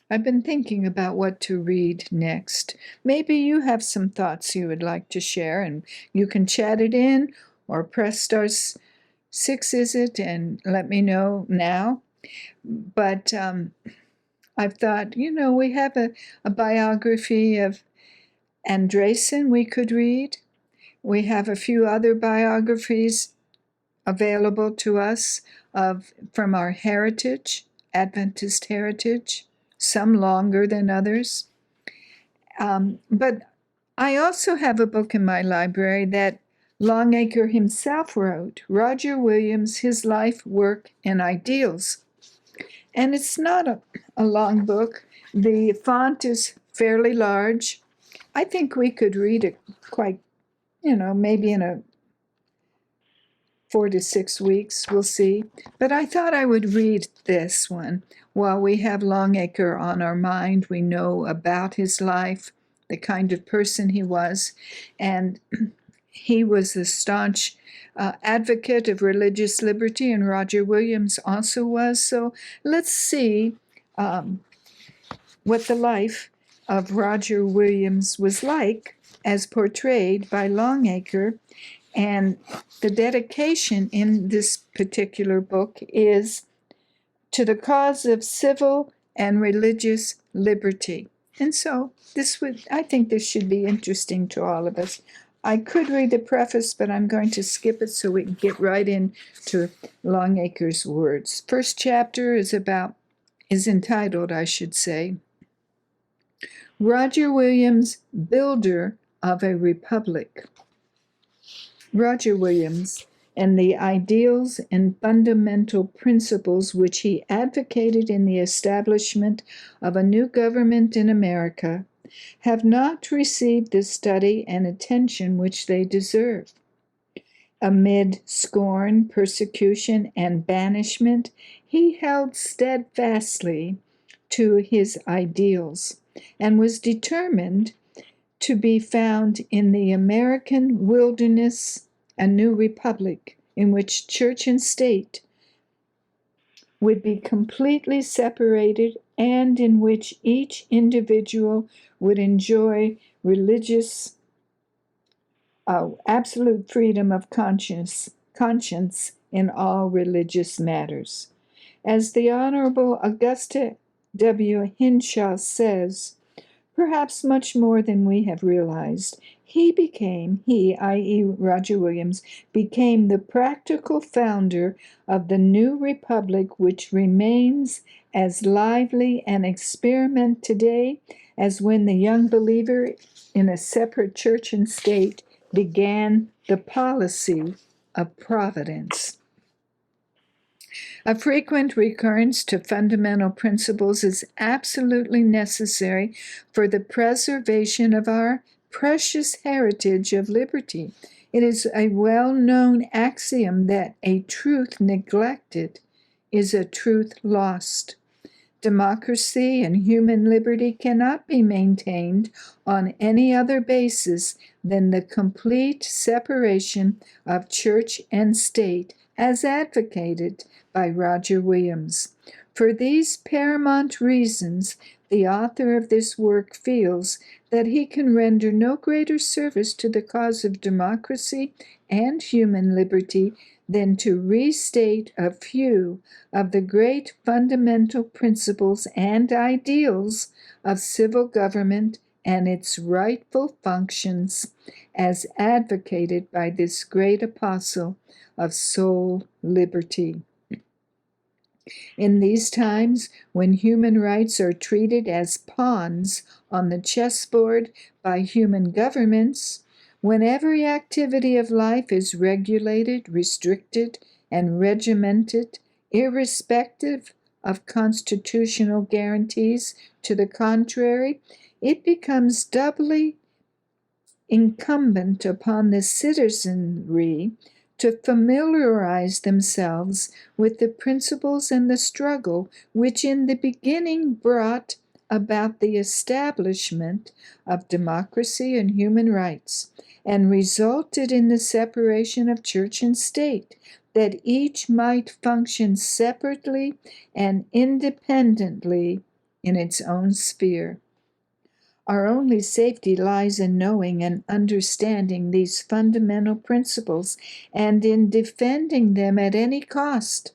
I've been thinking about what to read next. Maybe you have some thoughts you would like to share, and you can chat it in or press six, is it, and let me know now. But I've thought, we have a biography of Andresen we could read. We have a few other biographies available to us from our heritage, Adventist heritage, some longer than others. But I also have a book in my library that Longacre himself wrote, Roger Williams, His Life, Work, and Ideals. And it's not a long book. The font is fairly large. I think we could read it quite, maybe in a 4 to 6 weeks, we'll see. But I thought I would read this one while we have Longacre on our mind. We know about his life, the kind of person he was, and he was a staunch advocate of religious liberty, and Roger Williams also was. So let's see what the life of Roger Williams was like as portrayed by Longacre. And the dedication in this particular book is to the cause of civil and religious liberty. And so I think this should be interesting to all of us. I could read the preface, but I'm going to skip it so we can get right into Longacre's words. First chapter is entitled, I should say, Roger Williams, Builder of a Republic. Roger Williams and the ideals and fundamental principles which he advocated in the establishment of a new government in America have not received the study and attention which they deserve. Amid scorn, persecution, and banishment, he held steadfastly to his ideals and was determined to be found in the American wilderness a new republic in which church and state would be completely separated and in which each individual would enjoy absolute freedom of conscience in all religious matters. As the Honorable Augusta W. Hinshaw says, perhaps much more than we have realized, he, i.e. Roger Williams, became the practical founder of the new republic which remains as lively an experiment today as when the young believer in a separate church and state began the policy of providence. A frequent recurrence to fundamental principles is absolutely necessary for the preservation of our precious heritage of liberty. It is a well-known axiom that a truth neglected is a truth lost. Democracy and human liberty cannot be maintained on any other basis than the complete separation of church and state as advocated by Roger Williams. For these paramount reasons, the author of this work feels that he can render no greater service to the cause of democracy and human liberty than to restate a few of the great fundamental principles and ideals of civil government and its rightful functions as advocated by this great apostle of soul liberty. In these times, when human rights are treated as pawns on the chessboard by human governments, when every activity of life is regulated, restricted, and regimented, irrespective of constitutional guarantees to the contrary, it becomes doubly incumbent upon the citizenry to familiarize themselves with the principles and the struggle which in the beginning brought about the establishment of democracy and human rights, and resulted in the separation of church and state, that each might function separately and independently in its own sphere. Our only safety lies in knowing and understanding these fundamental principles and in defending them at any cost.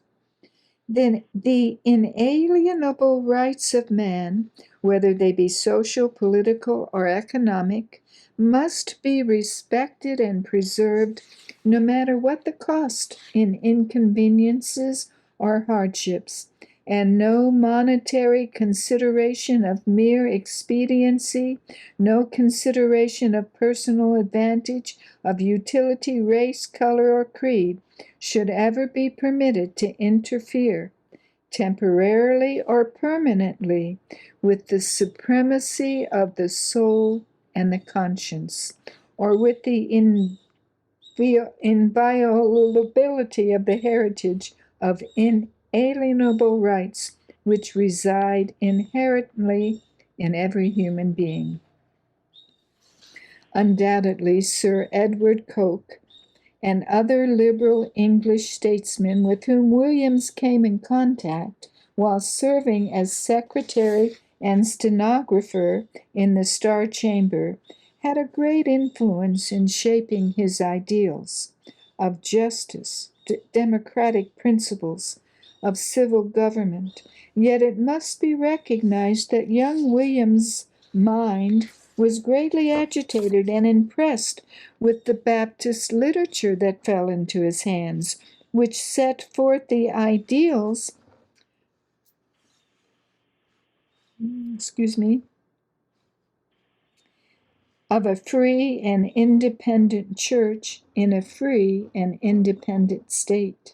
Then the inalienable rights of man, whether they be social, political, or economic, must be respected and preserved no matter what the cost in inconveniences or hardships, and no monetary consideration of mere expediency, no consideration of personal advantage, of utility, race, color, or creed, should ever be permitted to interfere, temporarily or permanently, with the supremacy of the soul and the conscience, or with the inviolability of the heritage of inalienable rights which reside inherently in every human being. Undoubtedly, Sir Edward Coke and other liberal English statesmen with whom Williams came in contact while serving as secretary and stenographer in the Star Chamber had a great influence in shaping his ideals of justice, democratic principles, of civil government. Yet it must be recognized that young William's mind was greatly agitated and impressed with the Baptist literature that fell into his hands, which set forth the ideals, of a free and independent church in a free and independent state.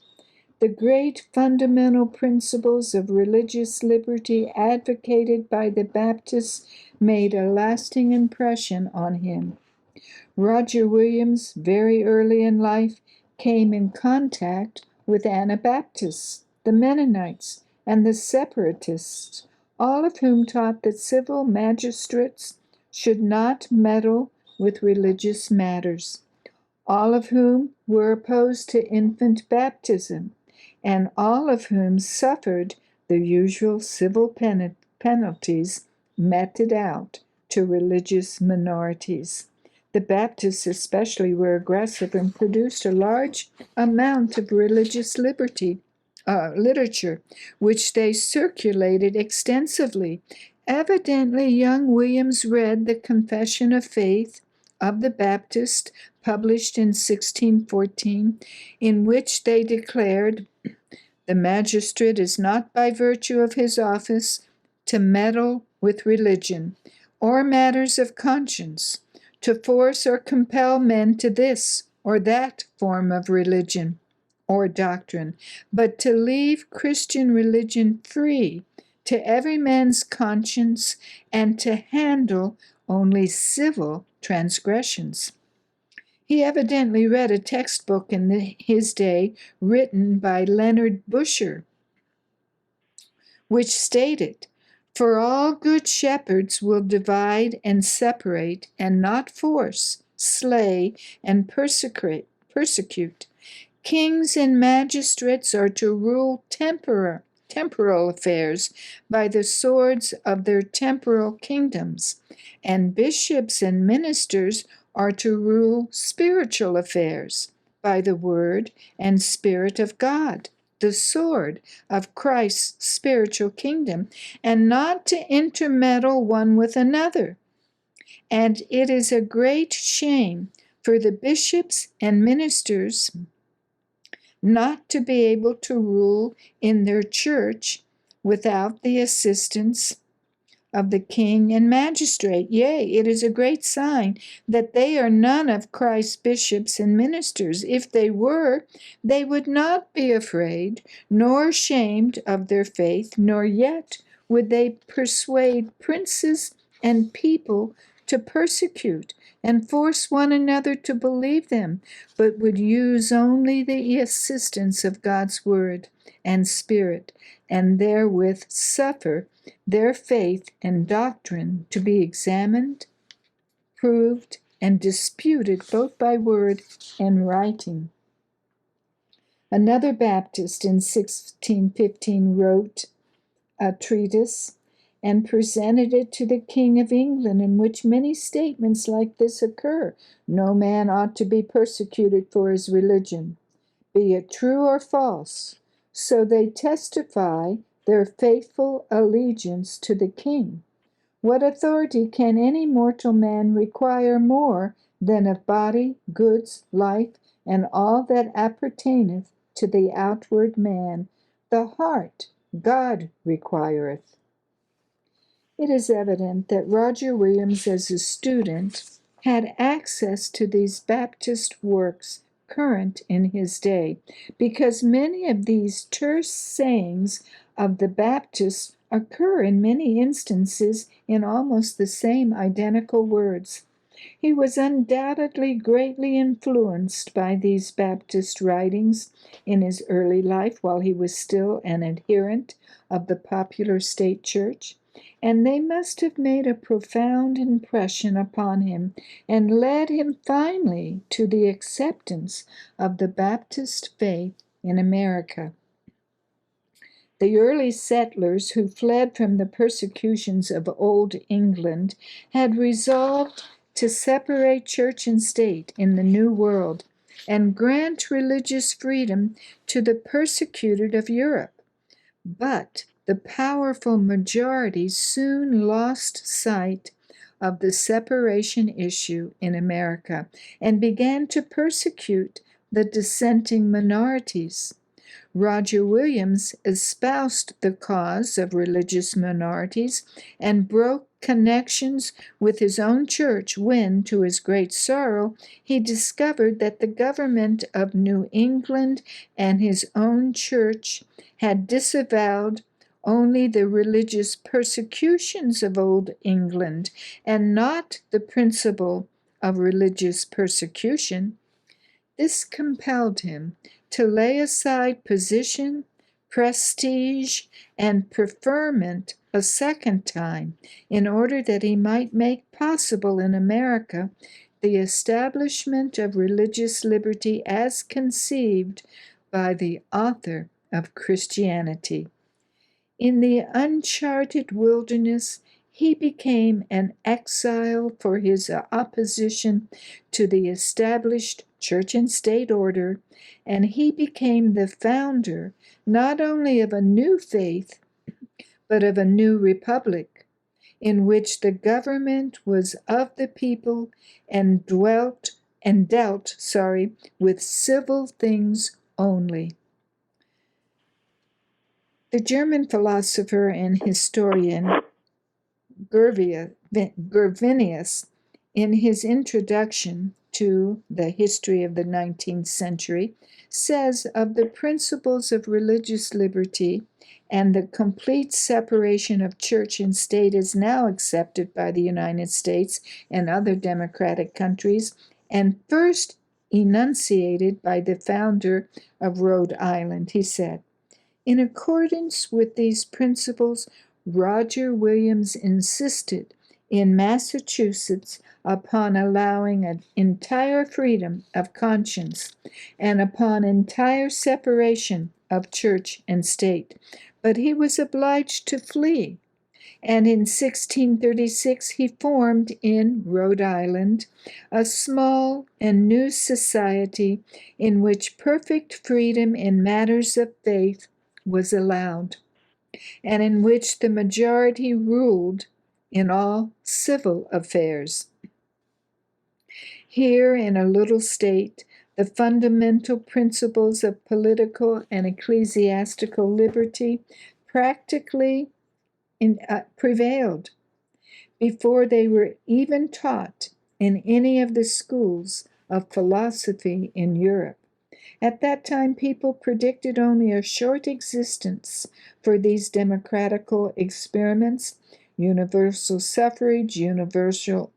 The great fundamental principles of religious liberty advocated by the Baptists made a lasting impression on him. Roger Williams, very early in life, came in contact with Anabaptists, the Mennonites, and the Separatists, all of whom taught that civil magistrates should not meddle with religious matters, all of whom were opposed to infant baptism, and all of whom suffered the usual civil penalties meted out to religious minorities. The Baptists especially were aggressive and produced a large amount of religious literature, which they circulated extensively. Evidently, young Williams read the Confession of Faith of the Baptist, published in 1614, in which they declared, "The magistrate is not by virtue of his office to meddle with religion or matters of conscience, to force or compel men to this or that form of religion or doctrine, but to leave Christian religion free to every man's conscience and to handle only civil transgressions." He evidently read a textbook in his day written by Leonard Busher, which stated, "For all good shepherds will divide and separate, and not force, slay, and persecute. Kings and magistrates are to rule temporal affairs by the swords of their temporal kingdoms, and bishops and ministers are to rule spiritual affairs by the word and spirit of God, the sword of Christ's spiritual kingdom, and not to intermeddle one with another. And it is a great shame for the bishops and ministers not to be able to rule in their church without the assistance of the king and magistrate. Yea, it is a great sign that they are none of Christ's bishops and ministers. If they were, they would not be afraid nor ashamed of their faith, nor yet would they persuade princes and people to persecute and force one another to believe them, but would use only the assistance of God's word and spirit, and therewith suffer their faith and doctrine to be examined, proved, and disputed both by word and writing. Another Baptist in 1615 wrote a treatise and presented it to the King of England, in which many statements like this occur. No man ought to be persecuted for his religion, be it true or false. So they testify their faithful allegiance to the king. What authority can any mortal man require more than of body, goods, life, and all that appertaineth to the outward man? The heart God requireth. It is evident that Roger Williams, as a student, had access to these Baptist works current in his day, because many of these terse sayings of the Baptists occur in many instances in almost the same identical words. He was undoubtedly greatly influenced by these Baptist writings in his early life while he was still an adherent of the popular state church, and they must have made a profound impression upon him and led him finally to the acceptance of the Baptist faith in America. The early settlers who fled from the persecutions of Old England had resolved to separate church and state in the New World and grant religious freedom to the persecuted of Europe. But the powerful majority soon lost sight of the separation issue in America and began to persecute the dissenting minorities. Roger Williams espoused the cause of religious minorities and broke connections with his own church when, to his great sorrow, he discovered that the government of New England and his own church had disavowed only the religious persecutions of Old England and not the principle of religious persecution. This compelled him to lay aside position, prestige, and preferment a second time in order that he might make possible in America the establishment of religious liberty as conceived by the author of Christianity. In the uncharted wilderness, he became an exile for his opposition to the established church and state order, and he became the founder not only of a new faith, but of a new republic, in which the government was of the people and dealt with civil things only. The German philosopher and historian Gervinus, in his introduction to the history of the 19th century, says of the principles of religious liberty and the complete separation of church and state as now accepted by the United States and other democratic countries, and first enunciated by the founder of Rhode Island. He said, in accordance with these principles, Roger Williams insisted in Massachusetts upon allowing an entire freedom of conscience and upon entire separation of church and state, but he was obliged to flee. And in 1636 he formed in Rhode Island a small and new society in which perfect freedom in matters of faith was allowed, and in which the majority ruled in all civil affairs. Here, in a little state, the fundamental principles of political and ecclesiastical liberty practically prevailed before they were even taught in any of the schools of philosophy in Europe. At that time, people predicted only a short existence for these democratical experiments: universal suffrage, universal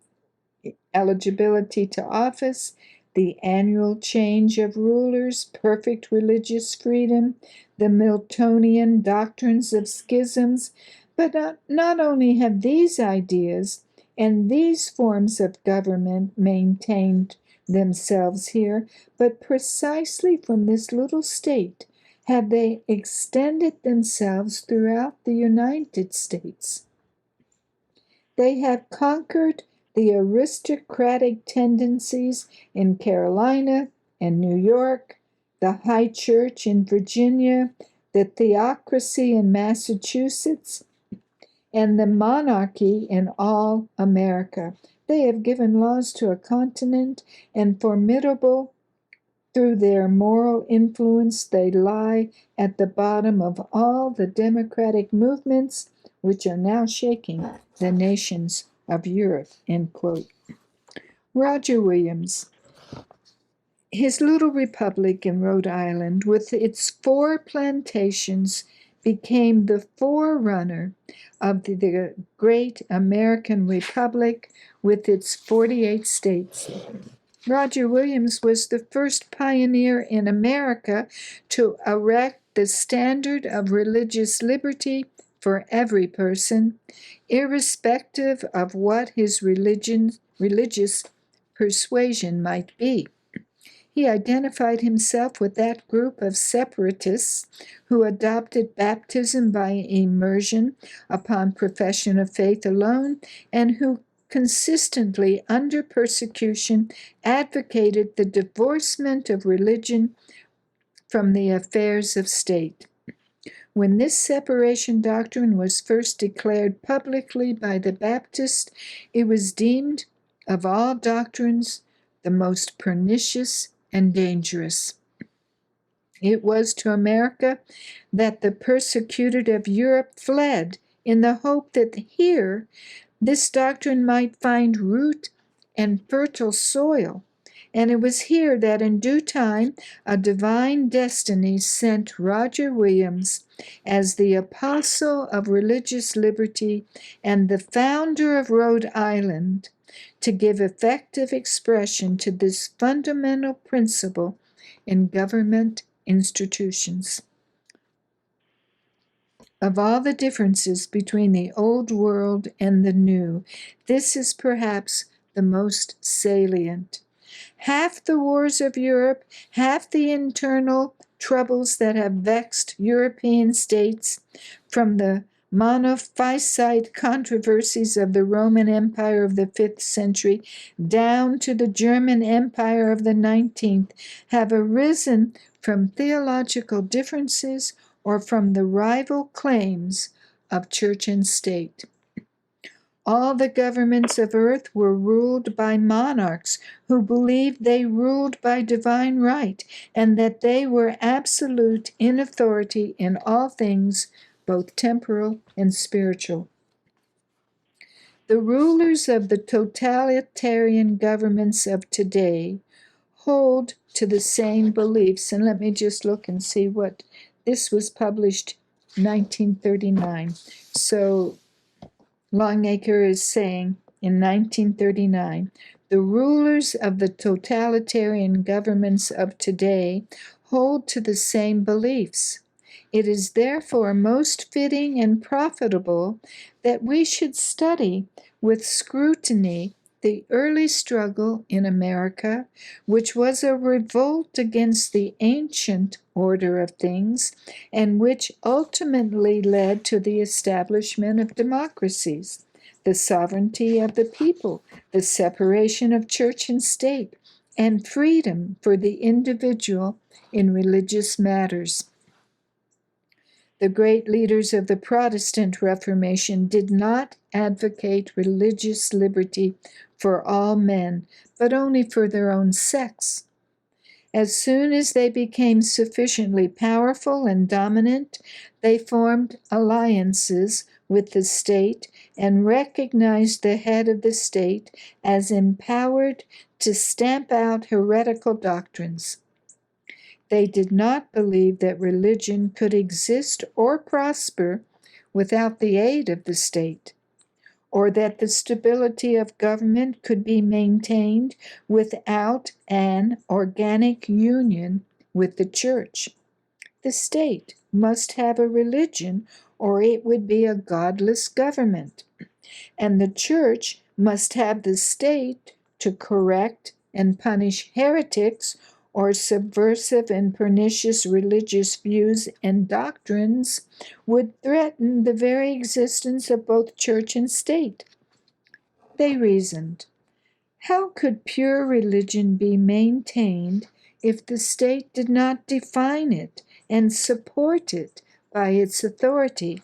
eligibility to office, the annual change of rulers, perfect religious freedom, the Miltonian doctrines of schisms. But not only have these ideas and these forms of government maintained themselves here, but precisely from this little state have they extended themselves throughout the United States. They have conquered the aristocratic tendencies in Carolina and New York, the high church in Virginia, the theocracy in Massachusetts, and the monarchy in all America. They have given laws to a continent, and formidable through their moral influence, they lie at the bottom of all the democratic movements which are now shaking the nations of Europe. End quote. Roger Williams. His little republic in Rhode Island, with its 4 plantations, became the forerunner of the great American Republic with its 48 states. Roger Williams was the first pioneer in America to erect the standard of religious liberty for every person, irrespective of what his religious persuasion might be. He identified himself with that group of separatists who adopted baptism by immersion upon profession of faith alone, and who consistently, under persecution, advocated the divorcement of religion from the affairs of state. When this separation doctrine was first declared publicly by the Baptists, it was deemed, of all doctrines, the most pernicious and dangerous. It was to America that the persecuted of Europe fled in the hope that here this doctrine might find root and fertile soil. And it was here that in due time a divine destiny sent Roger Williams as the apostle of religious liberty and the founder of Rhode Island to give effective expression to this fundamental principle in government institutions. Of all the differences between the old world and the new, this is perhaps the most salient. Half the wars of Europe, half the internal troubles that have vexed European states, from the Monophysite controversies of the Roman Empire of the 5th century down to the German Empire of the 19th, have arisen from theological differences or from the rival claims of church and state. All the governments of earth were ruled by monarchs who believed they ruled by divine right and that they were absolute in authority in all things, both temporal and spiritual. The rulers of the totalitarian governments of today hold to the same beliefs. And let me just look and see what this was published 1939. So Longacre is saying in 1939, the rulers of the totalitarian governments of today hold to the same beliefs. It is therefore most fitting and profitable that we should study with scrutiny the early struggle in America, which was a revolt against the ancient order of things, and which ultimately led to the establishment of democracies, the sovereignty of the people, the separation of church and state, and freedom for the individual in religious matters. The great leaders of the Protestant Reformation did not advocate religious liberty for all men, but only for their own sects. As soon as they became sufficiently powerful and dominant, they formed alliances with the state and recognized the head of the state as empowered to stamp out heretical doctrines. They did not believe that religion could exist or prosper without the aid of the state, or that the stability of government could be maintained without an organic union with the church. The state must have a religion, or it would be a godless government, and the church must have the state to correct and punish heretics or subversive and pernicious religious views and doctrines would threaten the very existence of both church and state. They reasoned, how could pure religion be maintained if the state did not define it and support it by its authority?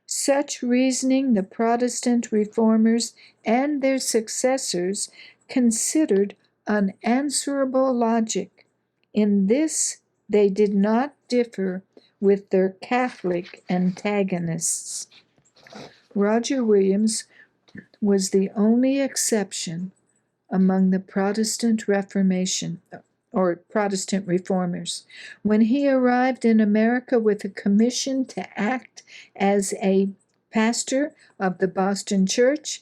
Such reasoning the Protestant reformers and their successors considered unanswerable logic. In this, they did not differ with their Catholic antagonists. Roger Williams was the only exception among the Protestant Reformation or Protestant reformers. When he arrived in America with a commission to act as a pastor of the Boston Church,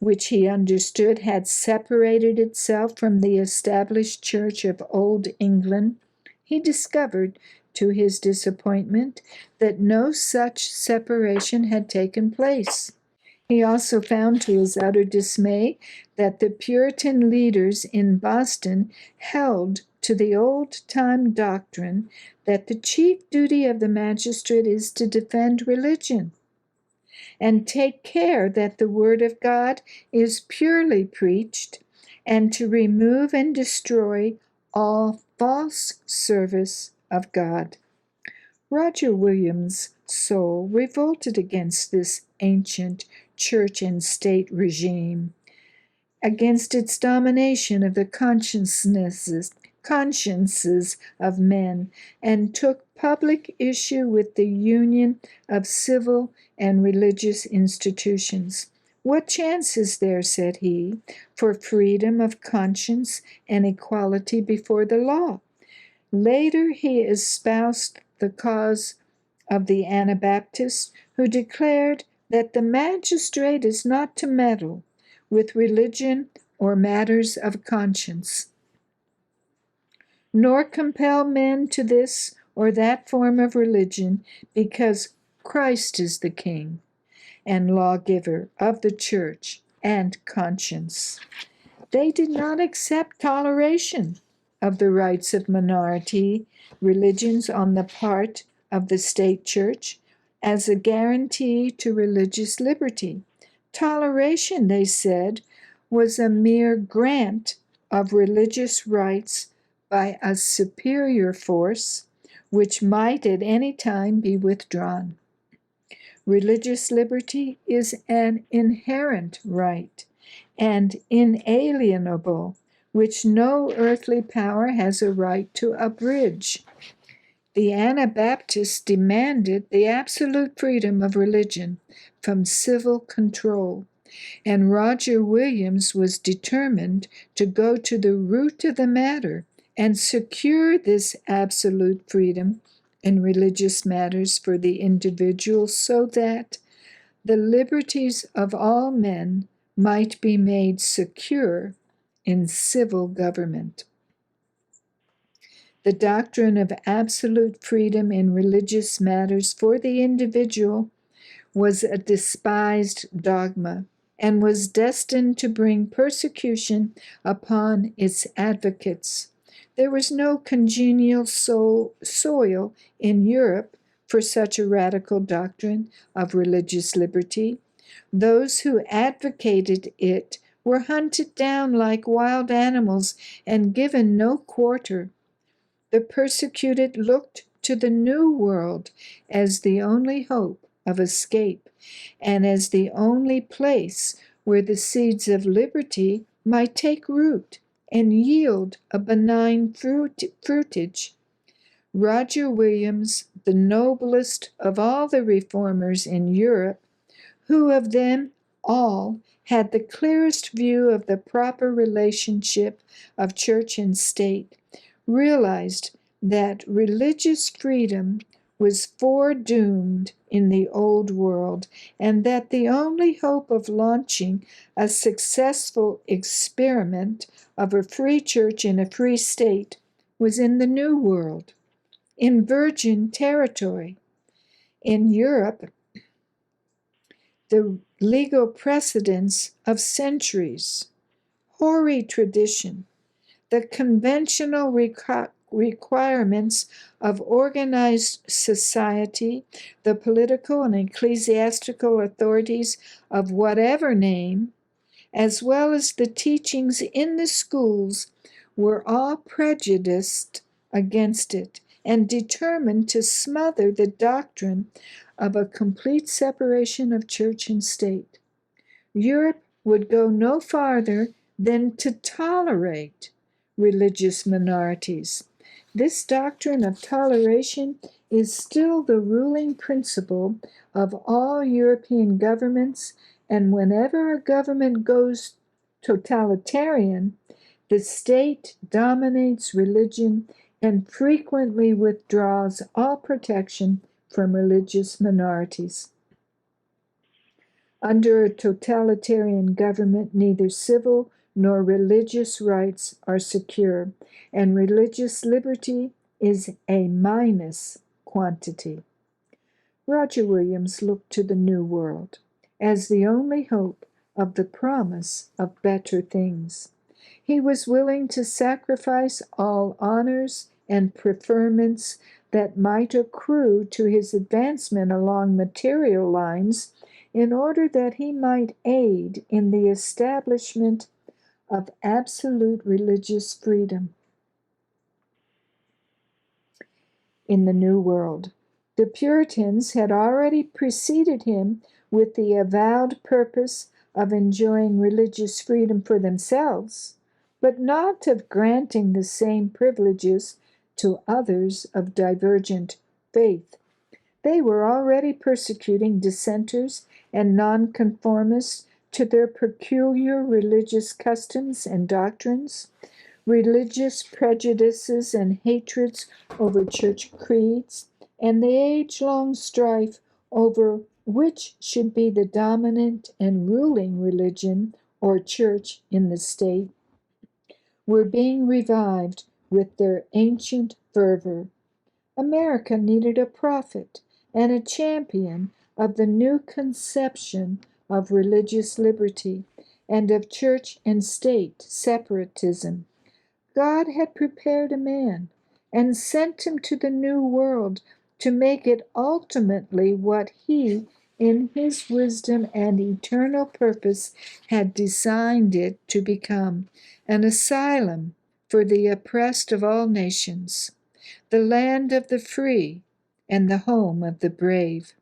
which he understood had separated itself from the established Church of Old England, he discovered, to his disappointment, that no such separation had taken place. He also found, to his utter dismay, that the Puritan leaders in Boston held to the old-time doctrine that the chief duty of the magistrate is to defend religion and take care that the word of God is purely preached, and to remove and destroy all false service of God. Roger Williams' soul revolted against this ancient church and state regime, against its domination of the consciences of men, and took public issue with the union of civil and religious institutions. What chance is there, said he, for freedom of conscience and equality before the law? Later he espoused the cause of the Anabaptists, who declared that the magistrate is not to meddle with religion or matters of conscience, nor compel men to this or that form of religion, because Christ is the King and lawgiver of the church and conscience. They did not accept toleration of the rights of minority religions on the part of the state church as a guarantee to religious liberty. Toleration, they said, was a mere grant of religious rights by a superior force, which might at any time be withdrawn. Religious liberty is an inherent right and inalienable, which no earthly power has a right to abridge. The Anabaptists demanded the absolute freedom of religion from civil control, and Roger Williams was determined to go to the root of the matter and secure this absolute freedom in religious matters for the individual, so that the liberties of all men might be made secure in civil government. The doctrine of absolute freedom in religious matters for the individual was a despised dogma and was destined to bring persecution upon its advocates. There was no congenial soil in Europe for such a radical doctrine of religious liberty. Those who advocated it were hunted down like wild animals and given no quarter. The persecuted looked to the New World as the only hope of escape and as the only place where the seeds of liberty might take root and yield a benign fruitage. Roger Williams, the noblest of all the reformers in Europe, who of them all had the clearest view of the proper relationship of church and state, realized that religious freedom was foredoomed in the old world, and that the only hope of launching a successful experiment of a free church in a free state was in the New World, in virgin territory. In Europe, the legal precedents of centuries, hoary tradition, the conventional requirements of organized society, the political and ecclesiastical authorities of whatever name, as well as the teachings in the schools, were all prejudiced against it and determined to smother the doctrine of a complete separation of church and state. Europe would go no farther than to tolerate religious minorities. This doctrine of toleration is still the ruling principle of all European governments, and whenever a government goes totalitarian, the state dominates religion and frequently withdraws all protection from religious minorities. Under a totalitarian government, neither civil nor religious rights are secure, and religious liberty is a minus quantity. Roger Williams looked to the New World as the only hope of the promise of better things. He was willing to sacrifice all honors and preferments that might accrue to his advancement along material lines in order that he might aid in the establishment of absolute religious freedom in the New World. The Puritans had already preceded him with the avowed purpose of enjoying religious freedom for themselves, but not of granting the same privileges to others of divergent faith. They were already persecuting dissenters and nonconformists to their peculiar religious customs and doctrines, religious prejudices and hatreds over church creeds, and the age-long strife over which should be the dominant and ruling religion or church in the state, were being revived with their ancient fervor. America needed a prophet and a champion of the new conception of religious liberty and of church and state separatism. God had prepared a man and sent him to the New World to make it ultimately what he, in his wisdom and eternal purpose, had designed it to become: an asylum for the oppressed of all nations, the land of the free, and the home of the brave.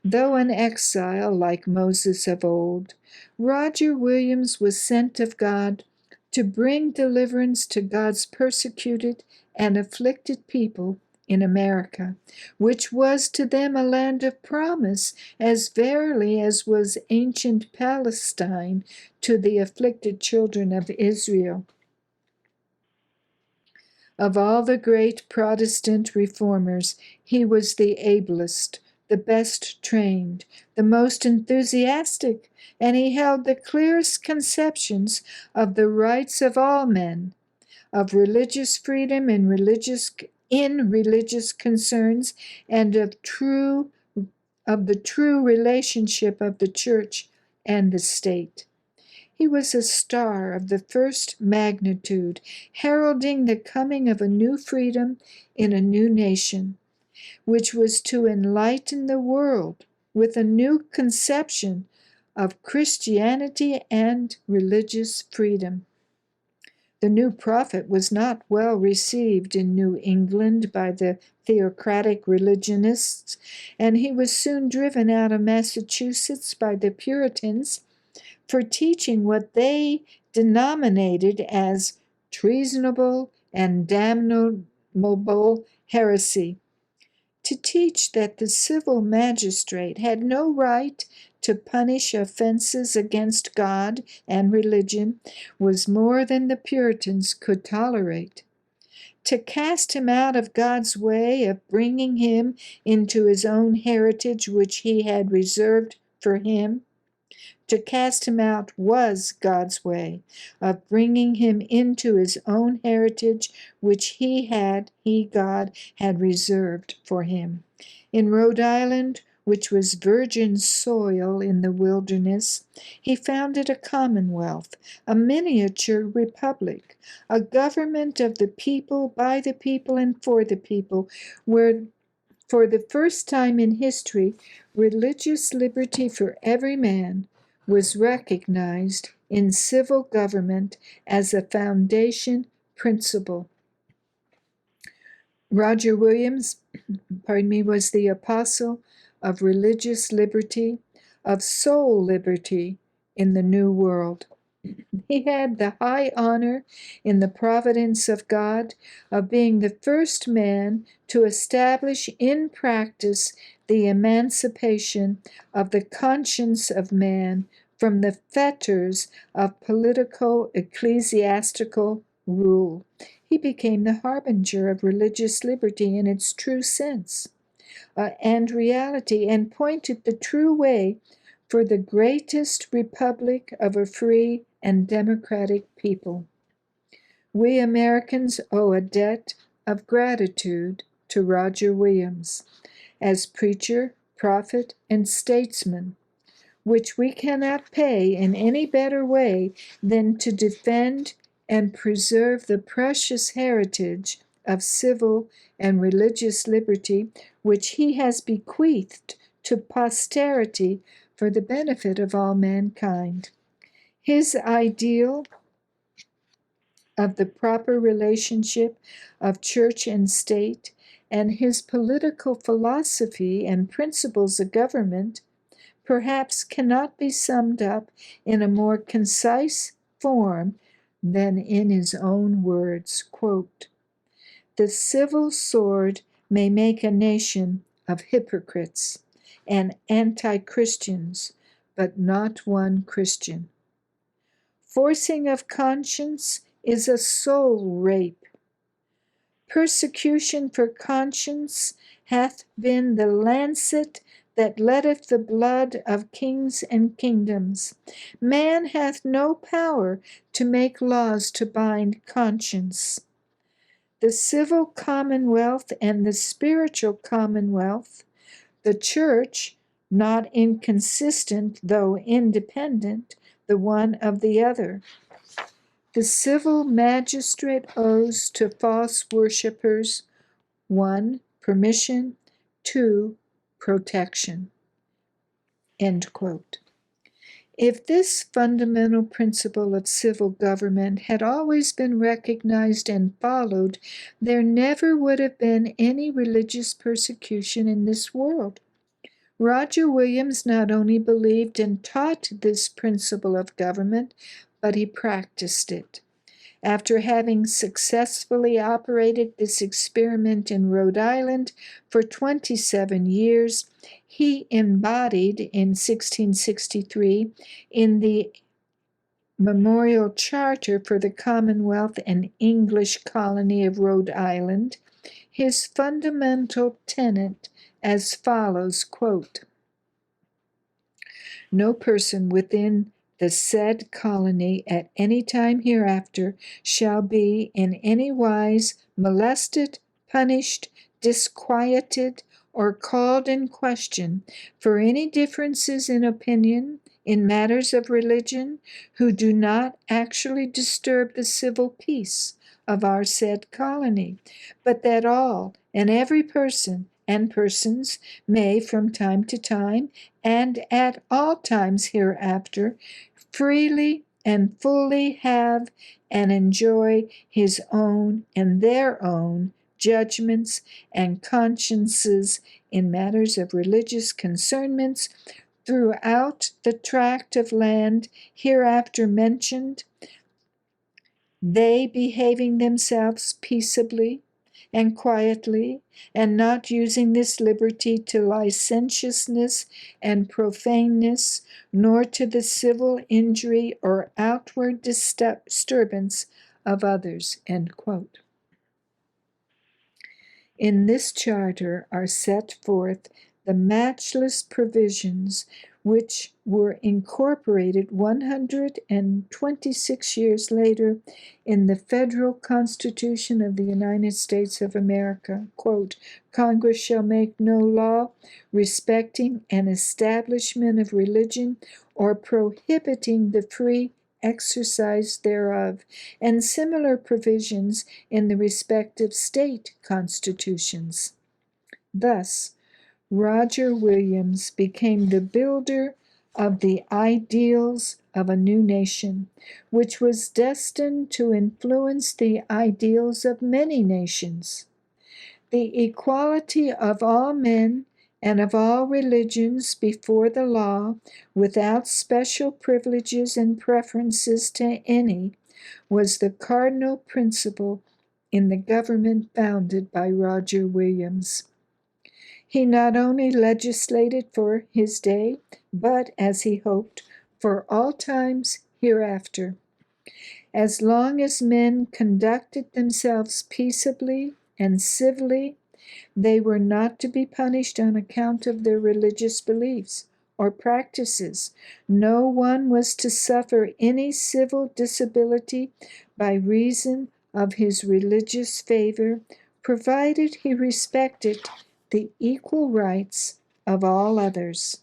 Though an exile like Moses of old, Roger Williams was sent of God to bring deliverance to God's persecuted and afflicted people in America, which was to them a land of promise, as verily as was ancient Palestine to the afflicted children of Israel. Of all the great Protestant reformers, he was the ablest, the best trained, the most enthusiastic, and he held the clearest conceptions of the rights of all men, of religious freedom in religious concerns, and of the true relationship of the church and the state. He was a star of the first magnitude, heralding the coming of a new freedom in a new nation, which was to enlighten the world with a new conception of Christianity and religious freedom. The new prophet was not well received in New England by the theocratic religionists, and he was soon driven out of Massachusetts by the Puritans for teaching what they denominated as treasonable and damnable heresy. To teach that the civil magistrate had no right to punish offenses against God and religion was more than the Puritans could tolerate. To cast him out of God's way of bringing him into his own heritage which he had reserved for him, to cast him out was God's way of bringing him into his own heritage, which God, had reserved for him. In Rhode Island, which was virgin soil in the wilderness, he founded a commonwealth, a miniature republic, a government of the people, by the people, and for the people, where for the first time in history, religious liberty for every man was recognized in civil government as a foundation principle. Roger Williams, was the apostle of religious liberty, of soul liberty in the New World. He had the high honor in the providence of God of being the first man to establish in practice the emancipation of the conscience of man from the fetters of political ecclesiastical rule. He became the harbinger of religious liberty in its true sense and reality, and pointed the true way for the greatest republic of a free and democratic people. We Americans owe a debt of gratitude to Roger Williams as preacher, prophet, and statesman, which we cannot pay in any better way than to defend and preserve the precious heritage of civil and religious liberty which he has bequeathed to posterity for the benefit of all mankind. His ideal of the proper relationship of church and state, and his political philosophy and principles of government perhaps cannot be summed up in a more concise form than in his own words. Quote, "The civil sword may make a nation of hypocrites and anti-Christians, but not one Christian. Forcing of conscience is a soul rape. Persecution for conscience hath been the lancet that letteth the blood of kings and kingdoms. Man hath no power to make laws to bind conscience. The civil commonwealth and the spiritual commonwealth, the church, not inconsistent though independent, the one of the other. The civil magistrate owes to false worshippers 1. Permission, 2. Protection." End quote. If this fundamental principle of civil government had always been recognized and followed, there never would have been any religious persecution in this world. Roger Williams not only believed and taught this principle of government, but he practiced it. After having successfully operated this experiment in Rhode Island for 27 years, he embodied in 1663 in the Memorial Charter for the Commonwealth and English Colony of Rhode Island his fundamental tenet as follows, quote, "No person within the said colony at any time hereafter shall be in any wise molested, punished, disquieted, or called in question for any differences in opinion in matters of religion, who do not actually disturb the civil peace of our said colony, but that all and every person and persons may from time to time and at all times hereafter freely and fully have and enjoy his own and their own judgments and consciences in matters of religious concernments throughout the tract of land hereafter mentioned, they behaving themselves peaceably and quietly, and not using this liberty to licentiousness and profaneness, nor to the civil injury or outward disturbance of others." End quote. In this charter are set forth the matchless provisions which were incorporated 126 years later in the Federal Constitution of the United States of America. Quote, "Congress shall make no law respecting an establishment of religion or prohibiting the free exercise thereof, and similar provisions in the respective state constitutions." Thus, Roger Williams became the builder of the ideals of a new nation, which was destined to influence the ideals of many nations. The equality of all men and of all religions before the law, without special privileges and preferences to any, was the cardinal principle in the government founded by Roger Williams. He not only legislated for his day, but, as he hoped, for all times hereafter. As long as men conducted themselves peaceably and civilly, they were not to be punished on account of their religious beliefs or practices. No one was to suffer any civil disability by reason of his religious favor, provided he respected the equal rights of all others.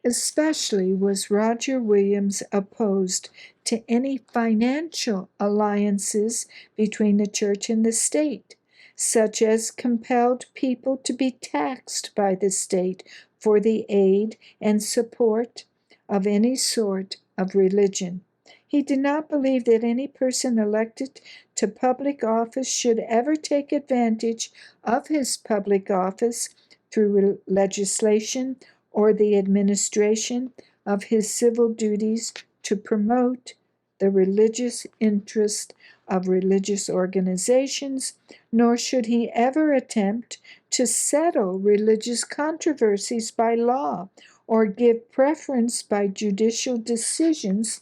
Especially was Roger Williams opposed to any financial alliances between the church and the state, such as compelled people to be taxed by the state for the aid and support of any sort of religion. He did not believe that any person elected to public office should ever take advantage of his public office through legislation or the administration of his civil duties to promote the religious interest of religious organizations, nor should he ever attempt to settle religious controversies by law or give preference by judicial decisions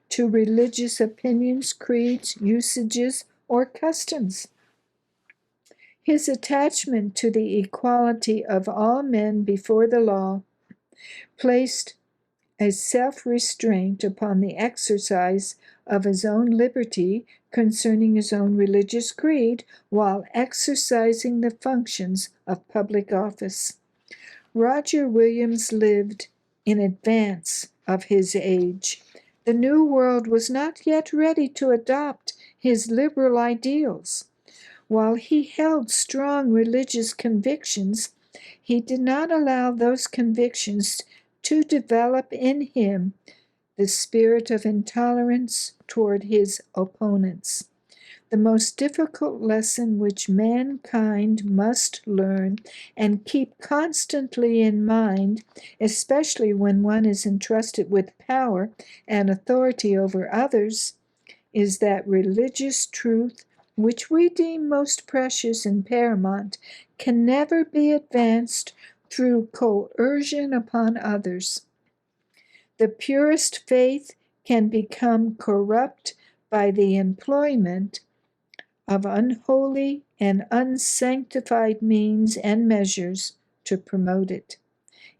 to religious opinions, creeds, usages, or customs. His attachment to the equality of all men before the law placed a self-restraint upon the exercise of his own liberty concerning his own religious creed while exercising the functions of public office. Roger Williams lived in advance of his age. The New World was not yet ready to adopt his liberal ideals. While he held strong religious convictions, he did not allow those convictions to develop in him the spirit of intolerance toward his opponents. The most difficult lesson which mankind must learn and keep constantly in mind, especially when one is entrusted with power and authority over others, is that religious truth, which we deem most precious and paramount, can never be advanced through coercion upon others. The purest faith can become corrupt by the employment of unholy and unsanctified means and measures to promote it.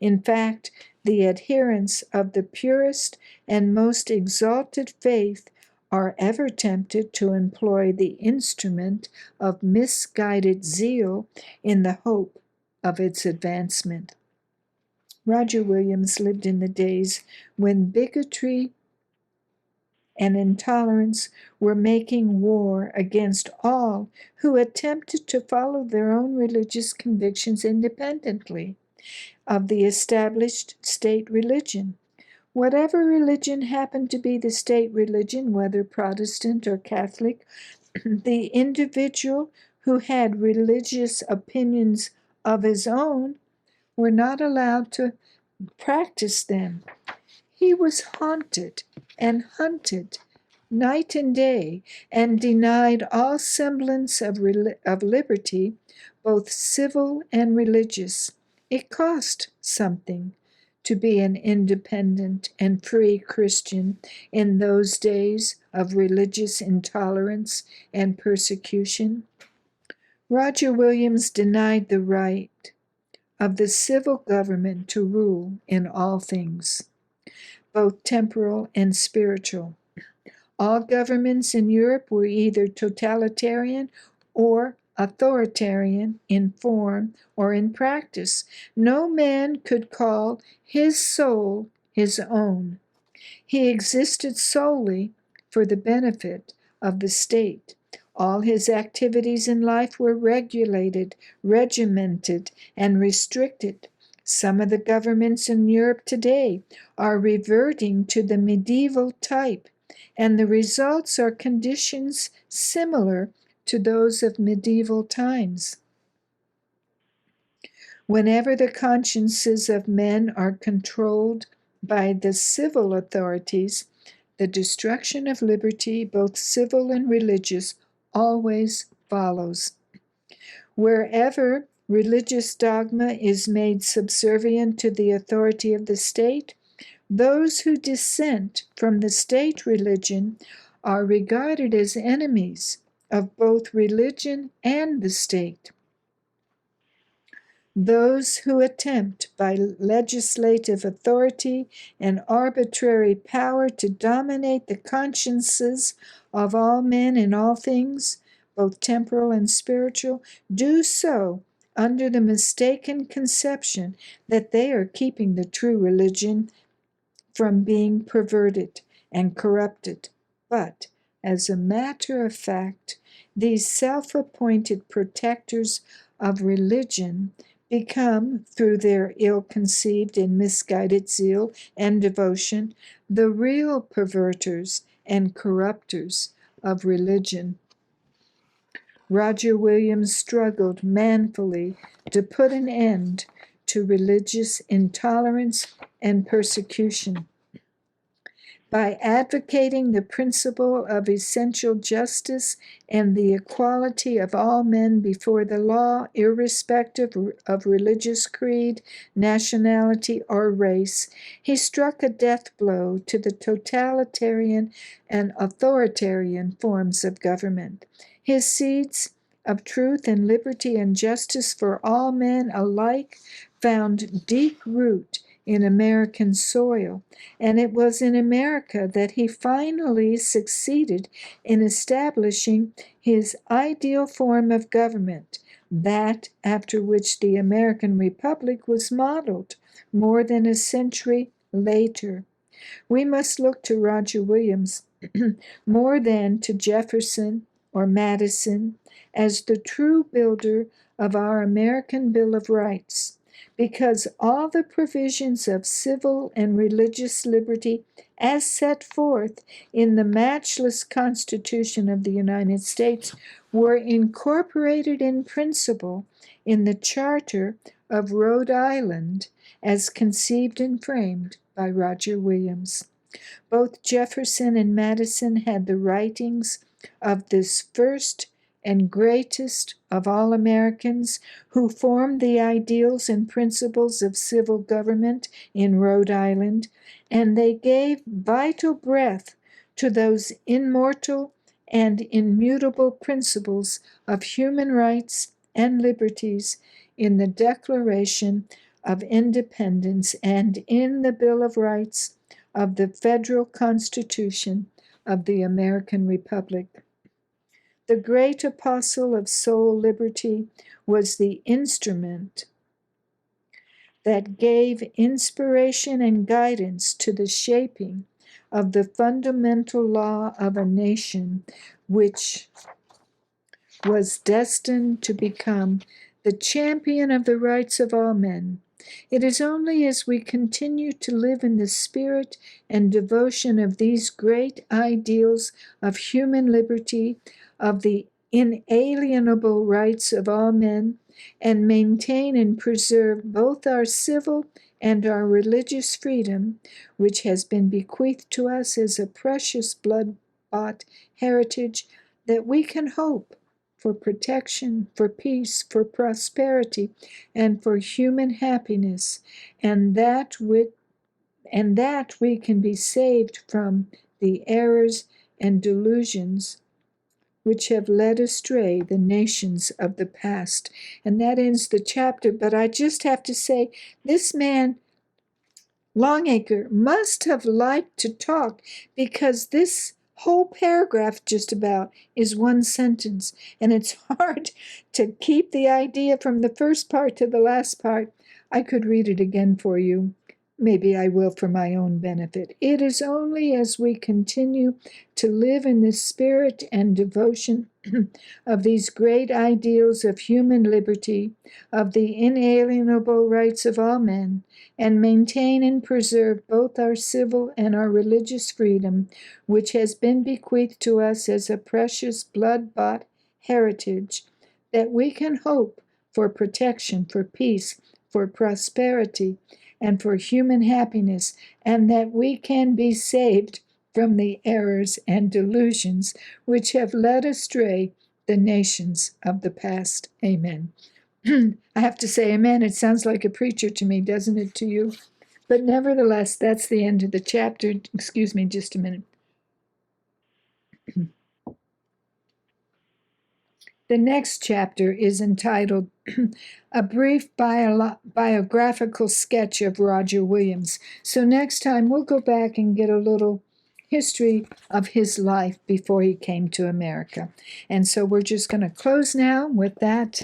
In fact, the adherents of the purest and most exalted faith are ever tempted to employ the instrument of misguided zeal in the hope of its advancement. Roger Williams lived in the days when bigotry and intolerance were making war against all who attempted to follow their own religious convictions independently of the established state religion. Whatever religion happened to be the state religion, whether Protestant or Catholic, the individual who had religious opinions of his own were not allowed to practice them. He was haunted and hunted night and day, and denied all semblance of liberty, both civil and religious. It cost something to be an independent and free Christian in those days of religious intolerance and persecution. Roger Williams denied the right of the civil government to rule in all things, both temporal and spiritual. All governments in Europe were either totalitarian or authoritarian in form or in practice. No man could call his soul his own. He existed solely for the benefit of the state. All his activities in life were regulated, regimented, and restricted Some of the governments in Europe today are reverting to the medieval type, and the results are conditions similar to those of medieval times. Whenever the consciences of men are controlled by the civil authorities, the destruction of liberty, both civil and religious, always follows. Wherever religious dogma is made subservient to the authority of the state, those who dissent from the state religion are regarded as enemies of both religion and the state. Those who attempt by legislative authority and arbitrary power to dominate the consciences of all men in all things, both temporal and spiritual, do so under the mistaken conception that they are keeping the true religion from being perverted and corrupted. But, as a matter of fact, these self-appointed protectors of religion become, through their ill-conceived and misguided zeal and devotion, the real perverters and corrupters of religion. Roger Williams struggled manfully to put an end to religious intolerance and persecution. By advocating the principle of essential justice and the equality of all men before the law, irrespective of religious creed, nationality, or race, he struck a death blow to the totalitarian and authoritarian forms of government. His seeds of truth and liberty and justice for all men alike found deep root in American soil, and it was in America that he finally succeeded in establishing his ideal form of government, that after which the American Republic was modeled more than a century later. We must look to Roger Williams more than to Jefferson or Madison as the true builder of our American Bill of Rights, because all the provisions of civil and religious liberty as set forth in the matchless Constitution of the United States were incorporated in principle in the Charter of Rhode Island as conceived and framed by Roger Williams. Both Jefferson and Madison had the writings of this first and greatest of all Americans, who formed the ideals and principles of civil government in Rhode Island, and they gave vital breath to those immortal and immutable principles of human rights and liberties in the Declaration of Independence and in the Bill of Rights of the Federal Constitution of the American Republic. The great apostle of soul liberty was the instrument that gave inspiration and guidance to the shaping of the fundamental law of a nation, which was destined to become the champion of the rights of all men. It is only as we continue to live in the spirit and devotion of these great ideals of human liberty, of the inalienable rights of all men, and maintain and preserve both our civil and our religious freedom, which has been bequeathed to us as a precious blood-bought heritage, that we can hope for protection, for peace, for prosperity, and for human happiness, and that we can be saved from the errors and delusions which have led astray the nations of the past. And that ends the chapter, but I just have to say, this man, Longacre, must have liked to talk, because this whole paragraph just about is one sentence, and it's hard to keep the idea from the first part to the last part. I could read it again for you. maybe I will for my own benefit. It is only as we continue to live in the spirit and devotion of these great ideals of human liberty, of the inalienable rights of all men, and maintain and preserve both our civil and our religious freedom, which has been bequeathed to us as a precious blood-bought heritage, that we can hope for protection, for peace, for prosperity, and for human happiness, and that we can be saved from the errors and delusions which have led astray the nations of the past. Amen. I have to say amen. It sounds like a preacher to me, doesn't it to you? But nevertheless, that's the end of the chapter. Excuse me just a minute. The next chapter is entitled A Brief Biographical Sketch of Roger Williams. So next time we'll go back and get a little history of his life before he came to America. And so we're just going to close now with that.